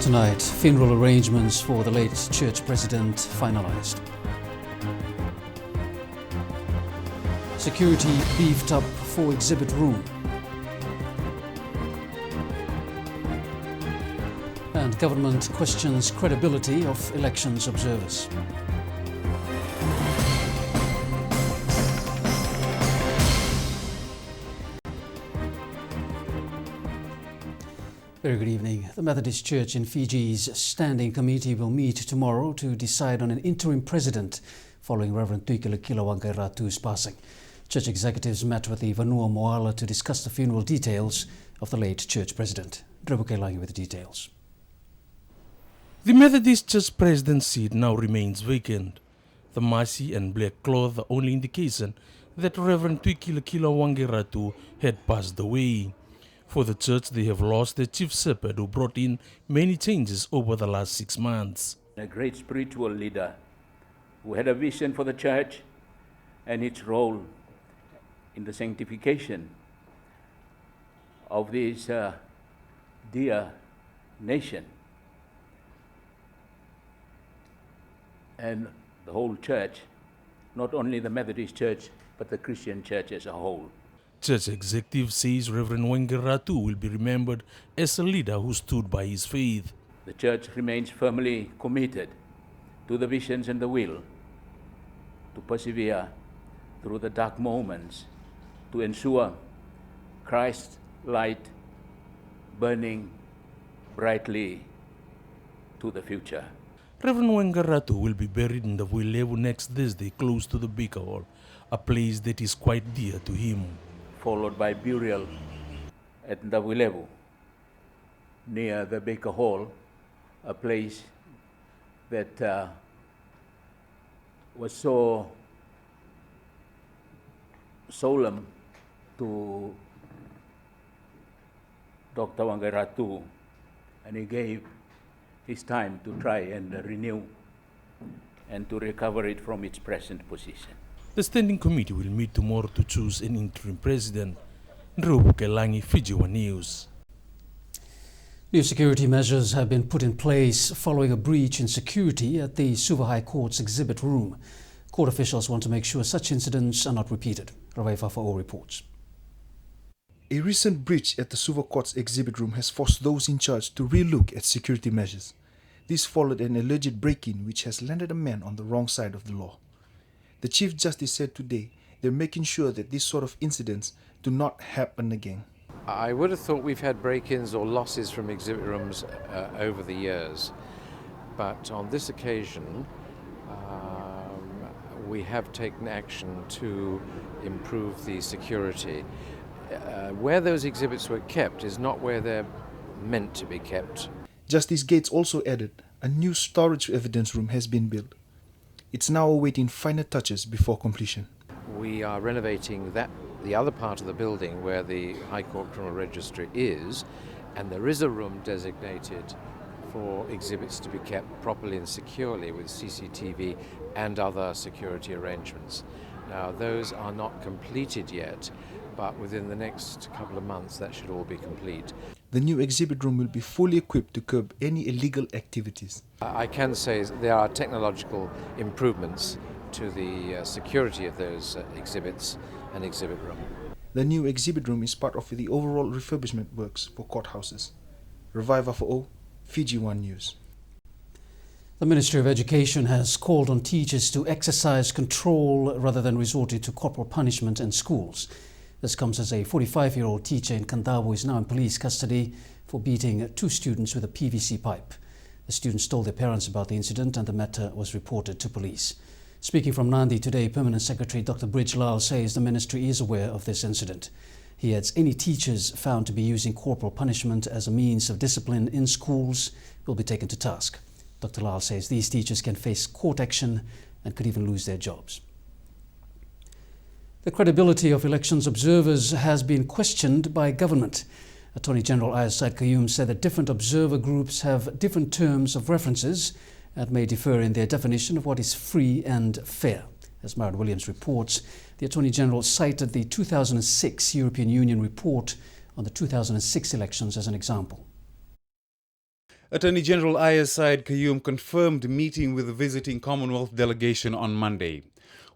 Tonight, funeral arrangements for the late church president finalized. Security beefed up for exhibit room. And government questions credibility of elections observers. Very good evening. The Methodist Church in Fiji's Standing Committee will meet tomorrow to decide on an interim president following Reverend Tuikele Kilawangairatu's passing. Church executives met with the Vanua Moala to discuss the funeral details of the late church president. Drebuke Langi with the details. The Methodist Church president seat now remains vacant. The masi and black cloth are only indication that Reverend Tuikele Kilawangairatu had passed away. For the church, they have lost their chief shepherd who brought in many changes over the last 6 months. A great spiritual leader who had a vision for the church and its role in the sanctification of this dear nation and the whole church, not only the Methodist Church, but the Christian church as a whole. Church executive says Reverend Wangairatu will be remembered as a leader who stood by his faith. The church remains firmly committed to the visions and the will to persevere through the dark moments to ensure Christ's light burning brightly to the future. Reverend Wangairatu will be buried in the Vuilevu next Thursday close to the Baker Hall, a place that is quite dear to him. Followed by burial at Ndavulevu, near the Baker Hall, a place that was so solemn to Dr. Wangairatu, and he gave his time to try and renew and to recover it from its present position. The Standing Committee will meet tomorrow to choose an interim president. Drebuke Langi, Fiji One News. New security measures have been put in place following a breach in security at the Suva High Court's exhibit room. Court officials want to make sure such incidents are not repeated. Ravai Fafa'o reports. A recent breach at the Suva Court's exhibit room has forced those in charge to relook at security measures. This followed an alleged break-in which has landed a man on the wrong side of the law. The Chief Justice said today they're making sure that these sort of incidents do not happen again. I would have thought we've had break-ins or losses from exhibit rooms over the years, but on this occasion we have taken action to improve the security. Where those exhibits were kept is not where they're meant to be kept. Justice Gates also added a new storage evidence room has been built. It's now awaiting final touches before completion. We are renovating the other part of the building where the High Court Criminal Registry is, and there is a room designated for exhibits to be kept properly and securely with CCTV and other security arrangements. Now, those are not completed yet, but within the next couple of months that should all be complete. The new exhibit room will be fully equipped to curb any illegal activities. I can say there are technological improvements to the security of those exhibits and exhibit room. The new exhibit room is part of the overall refurbishment works for courthouses. Reviva for O, Fiji One News. The Ministry of Education has called on teachers to exercise control rather than resorting to corporal punishment in schools. This comes as a 45-year-old teacher in Kandabo is now in police custody for beating 2 students with a PVC pipe. The students told their parents about the incident and the matter was reported to police. Speaking from Nandi today, Permanent Secretary Dr. Bridge Lal says the ministry is aware of this incident. He adds any teachers found to be using corporal punishment as a means of discipline in schools will be taken to task. Dr. Lal says these teachers can face court action and could even lose their jobs. The credibility of elections observers has been questioned by government. Attorney General Ayaz Said Qayyum said that different observer groups have different terms of references and may differ in their definition of what is free and fair. As Myron Williams reports, the Attorney General cited the 2006 European Union report on the 2006 elections as an example. Attorney General Ayaz Said Qayyum confirmed meeting with the visiting Commonwealth delegation on Monday.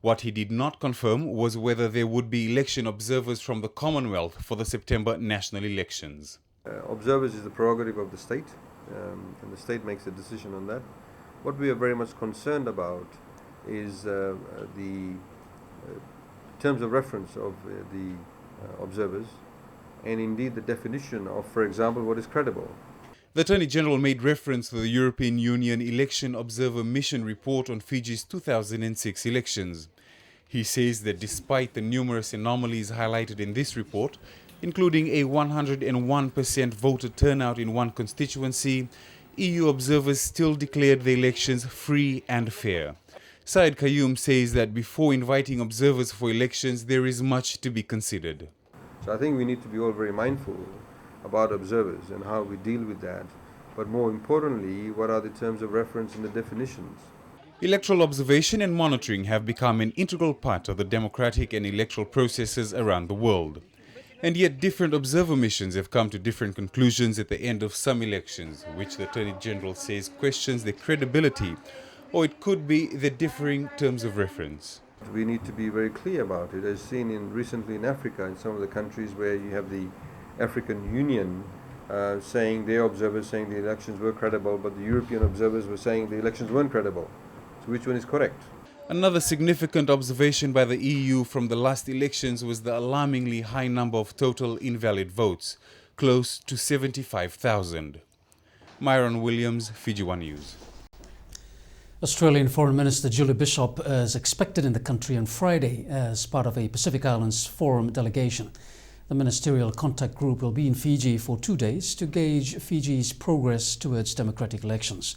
What he did not confirm was whether there would be election observers from the Commonwealth for the September national elections. Observers is the prerogative of the state, and the state makes a decision on that. What we are very much concerned about is the terms of reference of the observers, and indeed the definition of, for example, what is credible. The Attorney General made reference to the European Union Election Observer Mission report on Fiji's 2006 elections. He says that despite the numerous anomalies highlighted in this report, including a 101% voter turnout in one constituency, EU observers still declared the elections free and fair. Said Qayyum says that before inviting observers for elections, there is much to be considered. So I think we need to be all very mindful about observers and how we deal with that. But more importantly, what are the terms of reference and the definitions? Electoral observation and monitoring have become an integral part of the democratic and electoral processes around the world. And yet different observer missions have come to different conclusions at the end of some elections, which the Attorney General says questions their credibility, or it could be the differing terms of reference. We need to be very clear about it, as seen recently in Africa, in some of the countries where you have the African Union saying, their observers saying the elections were credible, but the European observers were saying the elections weren't credible. So which one is correct? Another significant observation by the EU from the last elections was the alarmingly high number of total invalid votes, close to 75,000. Myron Williams, Fiji One News. Australian Foreign Minister Julie Bishop is expected in the country on Friday as part of a Pacific Islands Forum delegation. The ministerial contact group will be in Fiji for 2 days to gauge Fiji's progress towards democratic elections.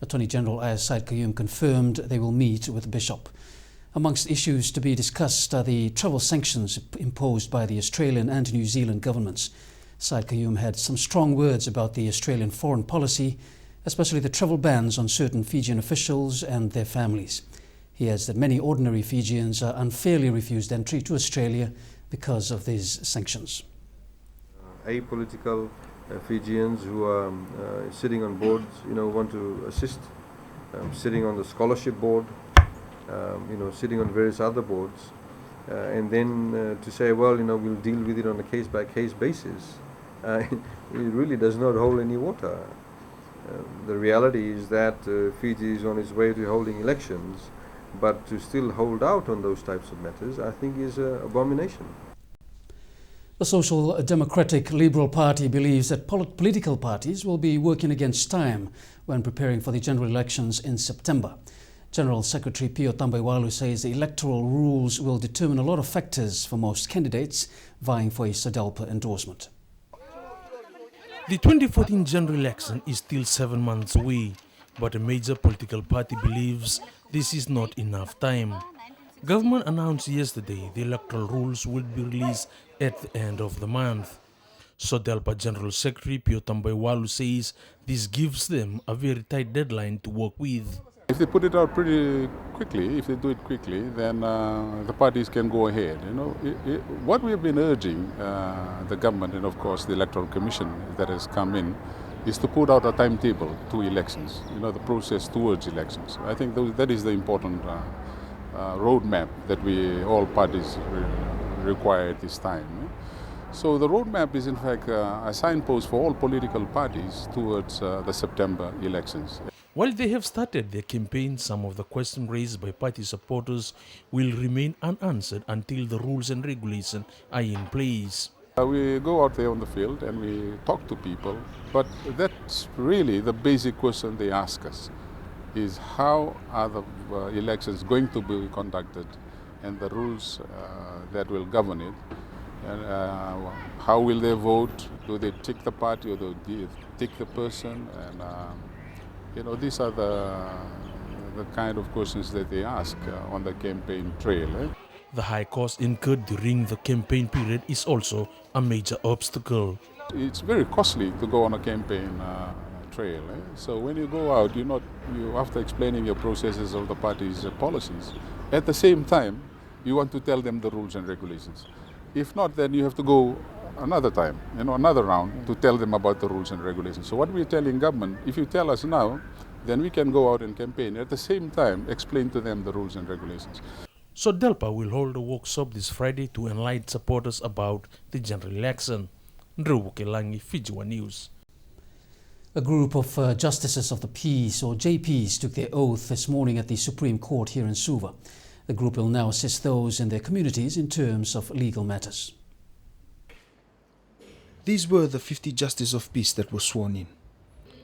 Attorney General Ayaz Said Qayyum confirmed they will meet with Bishop. Amongst issues to be discussed are the travel sanctions imposed by the Australian and New Zealand governments. Said Qayyum had some strong words about the Australian foreign policy, especially the travel bans on certain Fijian officials and their families. He adds that many ordinary Fijians are unfairly refused entry to Australia because of these sanctions. Apolitical Fijians who are sitting on boards, want to assist, sitting on the scholarship board, sitting on various other boards, and then to say, well, we'll deal with it on a case-by-case basis, it really does not hold any water. The reality is that Fiji is on its way to holding elections, but to still hold out on those types of matters, I think, is an abomination. The Social Democratic Liberal Party believes that political parties will be working against time when preparing for the general elections in September. General Secretary Pio Tambaiwalu says the electoral rules will determine a lot of factors for most candidates vying for a SADELPA endorsement. The 2014 general election is still 7 months away, but a major political party believes this is not enough time. Government announced yesterday the electoral rules will be released at the end of the month. SADELPA General Secretary Pio Tambaiwalu says this gives them a very tight deadline to work with. If they put it out pretty quickly, if they do it quickly, then the parties can go ahead. What we have been urging the government and of course the Electoral Commission that has come in is to put out a timetable to elections, the process towards elections. I think that is the important roadmap that all parties require at this time. So the roadmap is in fact a signpost for all political parties towards the September elections. While they have started their campaign, some of the questions raised by party supporters will remain unanswered until the rules and regulations are in place. We go out there on the field and we talk to people, but that's really the basic question they ask us, is how are the elections going to be conducted and the rules that will govern it, and how will they vote, do they tick the party or do they tick the person, and these are the kind of questions that they ask on the campaign trail. The high cost incurred during the campaign period is also a major obstacle. It's very costly to go on a campaign trail. So when you go out, after explaining your processes of the party's policies, at the same time, you want to tell them the rules and regulations. If not, then you have to go another time, another round to tell them about the rules and regulations. So what we're telling government, if you tell us now, then we can go out and campaign. At the same time, explain to them the rules and regulations. So Delpa will hold a workshop this Friday to enlighten supporters about the general election. Ndru Bukelangi, Fiji One News. A group of Justices of the Peace, or JPs, took their oath this morning at the Supreme Court here in Suva. The group will now assist those in their communities in terms of legal matters. These were the 50 Justices of Peace that were sworn in.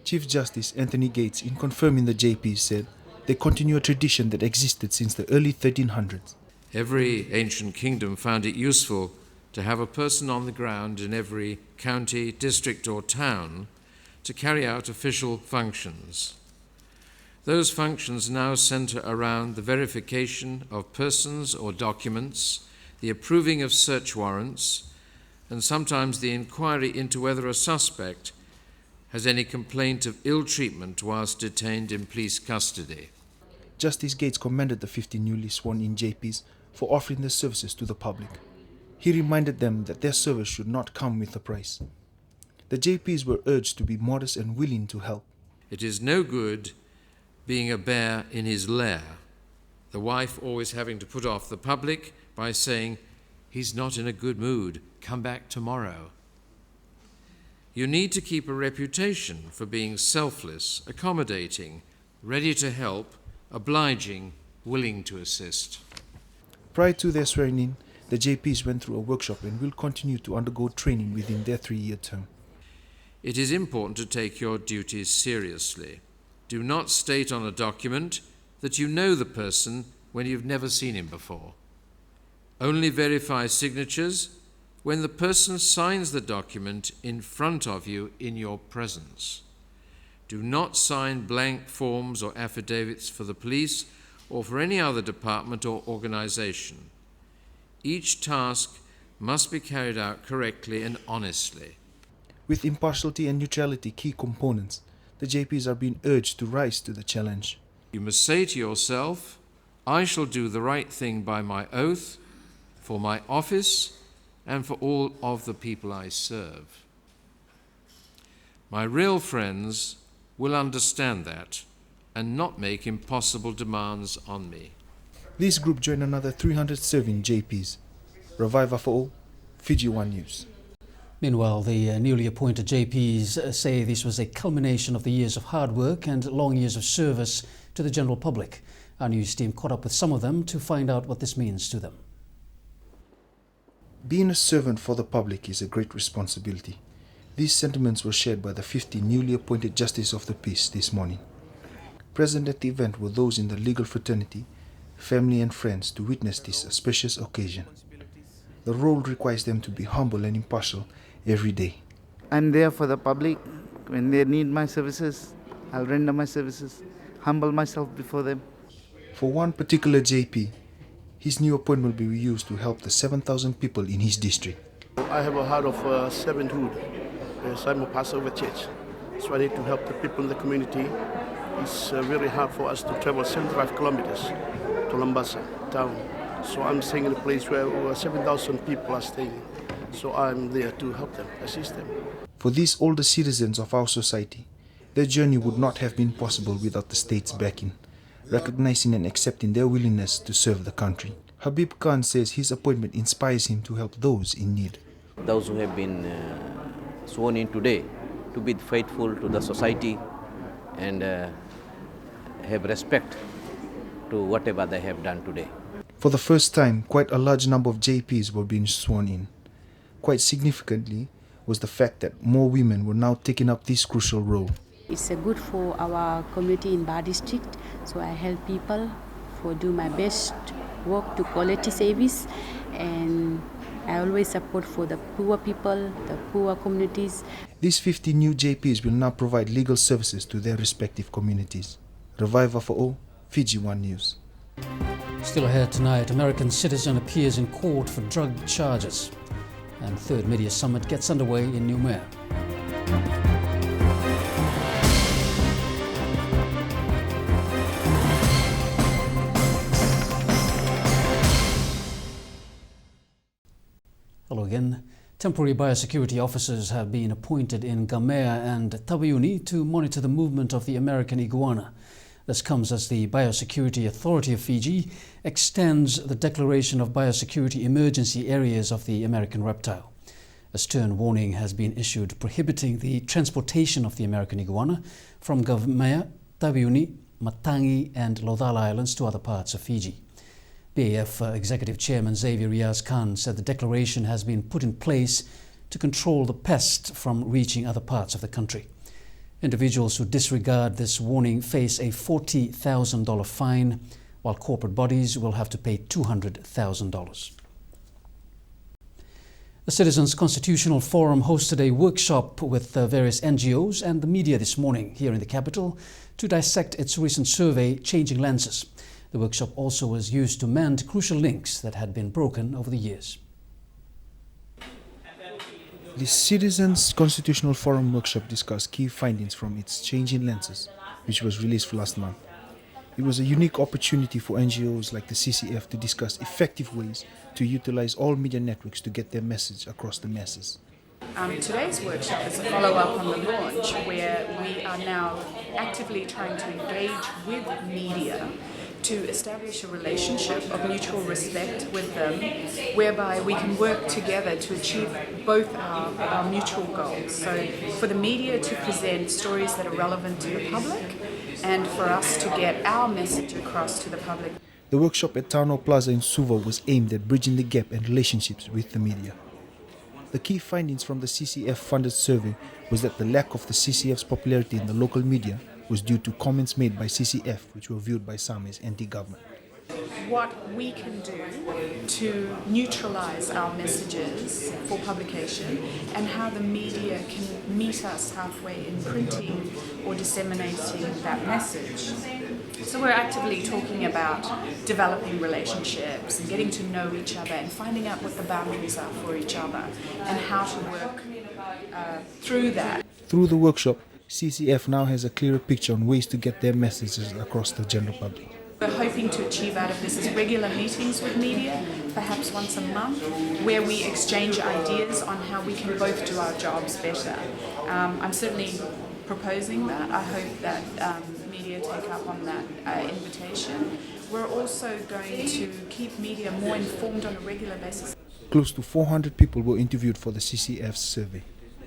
Chief Justice Anthony Gates, in confirming the JPs, said they continue a tradition that existed since the early 1300s. Every ancient kingdom found it useful to have a person on the ground in every county, district or town to carry out official functions. Those functions now centre around the verification of persons or documents, the approving of search warrants, and sometimes the inquiry into whether a suspect has any complaint of ill treatment whilst detained in police custody. Justice Gates commended the 50 newly sworn-in JPs for offering their services to the public. He reminded them that their service should not come with a price. The JPs were urged to be modest and willing to help. It is no good being a bear in his lair, the wife always having to put off the public by saying, "He's not in a good mood, come back tomorrow." You need to keep a reputation for being selfless, accommodating, ready to help, obliging, willing to assist. Prior to their swearing-in, the JPs went through a workshop and will continue to undergo training within their 3-year term. It is important to take your duties seriously. Do not state on a document that you know the person when you've never seen him before. Only verify signatures when the person signs the document in front of you in your presence. Do not sign blank forms or affidavits for the police or for any other department or organization. Each task must be carried out correctly and honestly. With impartiality and neutrality key components, the JPs are being urged to rise to the challenge. You must say to yourself, "I shall do the right thing by my oath, for my office, and for all of the people I serve." My real friends will understand that and not make impossible demands on me. This group joined another 300 serving JPs. Reviver for all, Fiji One News. Meanwhile, the newly appointed JPs say this was a culmination of the years of hard work and long years of service to the general public. Our news team caught up with some of them to find out what this means to them. Being a servant for the public is a great responsibility. These sentiments were shared by the 50 newly appointed Justices of the Peace this morning. Present at the event were those in the legal fraternity, family and friends to witness this auspicious occasion. The role requires them to be humble and impartial every day. I'm there for the public. When they need my services, I'll render my services, humble myself before them. For one particular JP, his new appointment will be used to help the 7,000 people in his district. I have a heart of servanthood. Yes, I'm a pastor of a church. So I need to help the people in the community. It's very hard for us to travel 75 kilometers to Lambasa town. So I'm staying in a place where over 7,000 people are staying. So I'm there to help them, assist them. For these older citizens of our society, their journey would not have been possible without the state's backing, recognizing and accepting their willingness to serve the country. Habib Khan says his appointment inspires him to help those in need. Those who have been sworn in today to be faithful to the society and have respect to whatever they have done today. For the first time, quite a large number of JPs were being sworn in. Quite significantly was the fact that more women were now taking up this crucial role. It's good for our community in Bar District, so I help people for do my best work to quality service, and I always support for the poor people, the poor communities. These 50 new JPs will now provide legal services to their respective communities. Reviver for all, Fiji One News. Still ahead tonight, American citizen appears in court for drug charges. And third media summit gets underway in Noumea. Hello again. Temporary biosecurity officers have been appointed in Gamea and Tawiuni to monitor the movement of the American iguana. This comes as the Biosecurity Authority of Fiji extends the declaration of biosecurity emergency areas of the American reptile. A stern warning has been issued prohibiting the transportation of the American iguana from Gamea, Tawiuni, Matangi and Lodala Islands to other parts of Fiji. BAF Executive Chairman Xavier Riaz Khan said the declaration has been put in place to control the pest from reaching other parts of the country. Individuals who disregard this warning face a $40,000 fine, while corporate bodies will have to pay $200,000. The Citizens Constitutional Forum hosted a workshop with various NGOs and the media this morning here in the capital to dissect its recent survey, Changing Lenses. The workshop also was used to mend crucial links that had been broken over the years. The Citizens Constitutional Forum workshop discussed key findings from its Changing Lenses, which was released last month. It was a unique opportunity for NGOs like the CCF to discuss effective ways to utilize all media networks to get their message across the masses. Today's workshop is a follow-up on the launch, where we are now actively trying to engage with media to establish a relationship of mutual respect with them, whereby we can work together to achieve both our mutual goals. So for the media to present stories that are relevant to the public, and for us to get our message across to the public. The workshop at Town Hall Plaza in Suva was aimed at bridging the gap and relationships with the media. The key findings from the CCF-funded survey was that the lack of the CCF's popularity in the local media was due to comments made by CCF which were viewed by some as anti-government. What we can do to neutralise our messages for publication, and how the media can meet us halfway in printing or disseminating that message. So we're actively talking about developing relationships and getting to know each other and finding out what the boundaries are for each other and how to work through that. Through the workshop, CCF now has a clearer picture on ways to get their messages across the general public. We're hoping to achieve out of this is regular meetings with media, perhaps once a month, where we exchange ideas on how we can both do our jobs better. I'm certainly proposing that. I hope that media take up on that invitation. We're also going to keep media more informed on a regular basis. Close to 400 people were interviewed for the CCF's survey.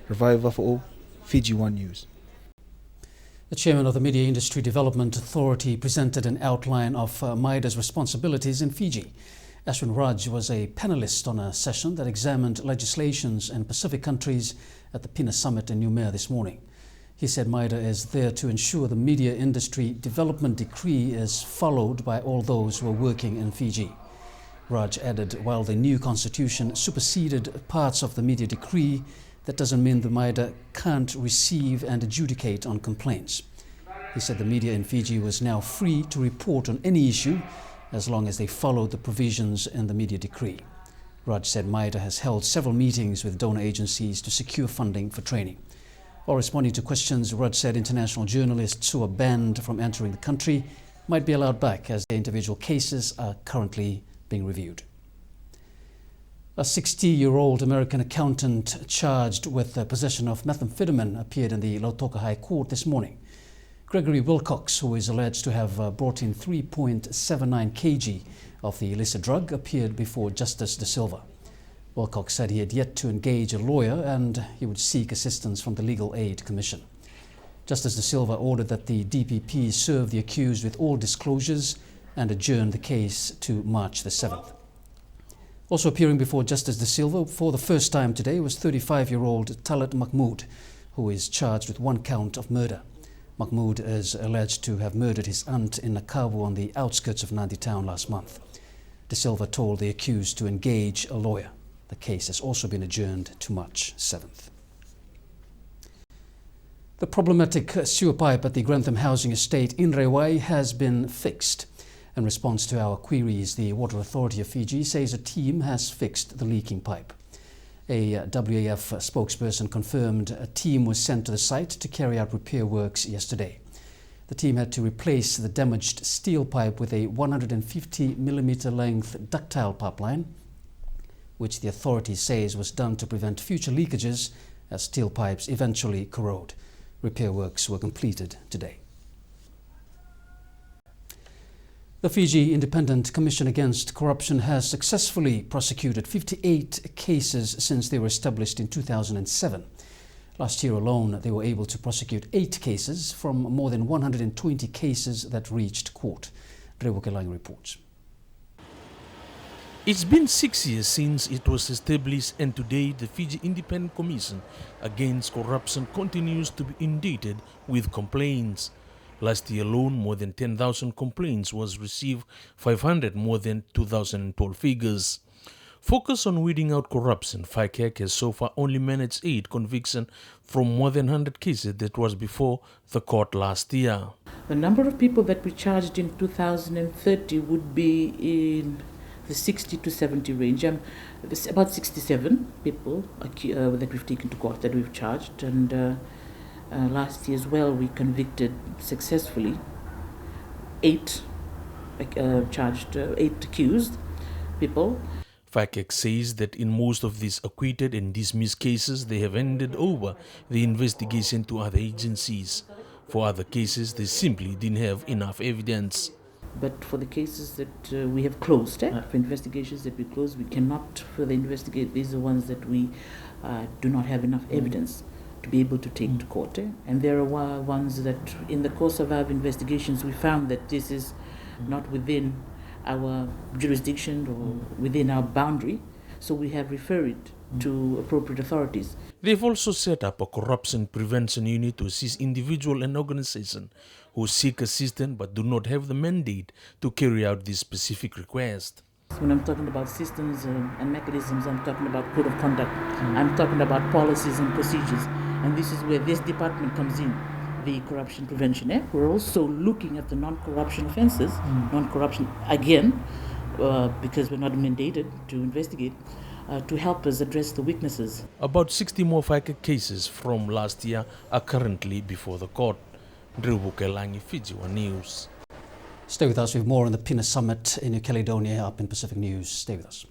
Reviva for all, Fiji One News. The chairman of the Media Industry Development Authority presented an outline of MIDA's responsibilities in Fiji. Ashwin Raj was a panelist on a session that examined legislations in Pacific countries at the PINA Summit in Noumea this morning. He said MIDA is there to ensure the Media Industry Development Decree is followed by all those who are working in Fiji. Raj added, while the new constitution superseded parts of the Media Decree, that doesn't mean the MIDA can't receive and adjudicate on complaints. He said the media in Fiji was now free to report on any issue as long as they followed the provisions in the Media Decree. Raj said MIDA has held several meetings with donor agencies to secure funding for training. While responding to questions, Raj said international journalists who are banned from entering the country might be allowed back as their individual cases are currently being reviewed. A 60-year-old American accountant charged with the possession of methamphetamine appeared in the Lautoka High Court this morning. Gregory Wilcox, who is alleged to have brought in 3.79 kg of the illicit drug, appeared before Justice De Silva. Wilcox said he had yet to engage a lawyer and he would seek assistance from the Legal Aid Commission. Justice De Silva ordered that the DPP serve the accused with all disclosures and adjourn the case to March the 7th. Also appearing before Justice De Silva for the first time today was 35-year-old Talat Mahmood, who is charged with one count of murder. Mahmood is alleged to have murdered his aunt in Nakavu on the outskirts of Nadi town last month. De Silva told the accused to engage a lawyer. The case has also been adjourned to March 7th. The problematic sewer pipe at the Grantham housing estate in Rewai has been fixed. In response to our queries, the Water Authority of Fiji says a team has fixed the leaking pipe. A WAF spokesperson confirmed a team was sent to the site to carry out repair works yesterday. The team had to replace the damaged steel pipe with a 150mm length ductile pipeline. which the authority says was done to prevent future leakages as steel pipes eventually corrode. Repair works were completed today. The Fiji Independent Commission Against Corruption has successfully prosecuted 58 cases since they were established in 2007. Last year alone, they were able to prosecute 8 cases from more than 120 cases that reached court. Rebukelang reports. It's been 6 years since it was established, and today the Fiji Independent Commission Against Corruption continues to be inundated with complaints. Last year alone, more than 10,000 complaints was received, 500 more than 2012 figures. Focus on weeding out corruption, FICAC has so far only managed 8 convictions from more than 100 cases that was before the court last year. The number of people that we charged in 2030 would be in the 60 to 70 range. There's about 67 people that we've taken to court that we've charged, and last year as well we convicted successfully 8 accused people. FICAC says that in most of these acquitted and dismissed cases, they have handed over the investigation to other agencies. For other cases, they simply didn't have enough evidence. But for the cases that we have closed, for investigations that we closed, we cannot further investigate. These are ones that we do not have enough evidence to be able to take to court. And there are ones that in the course of our investigations, we found that this is not within our jurisdiction or within our boundary, so we have referred it to appropriate authorities. They've also set up a corruption prevention unit to assist individuals and organizations who seek assistance but do not have the mandate to carry out this specific request. When I'm talking about systems and mechanisms, I'm talking about code of conduct. I'm talking about policies and procedures, and this is where this department comes in. The corruption prevention. We're also looking at the non-corruption offences, non-corruption again, because we're not mandated to investigate, to help us address the weaknesses. About 60 more FICAC cases from last year are currently before the court. Rebukelang, Fiji One News. Stay with us with more on the PINA Summit in New Caledonia up in Pacific News. Stay with us.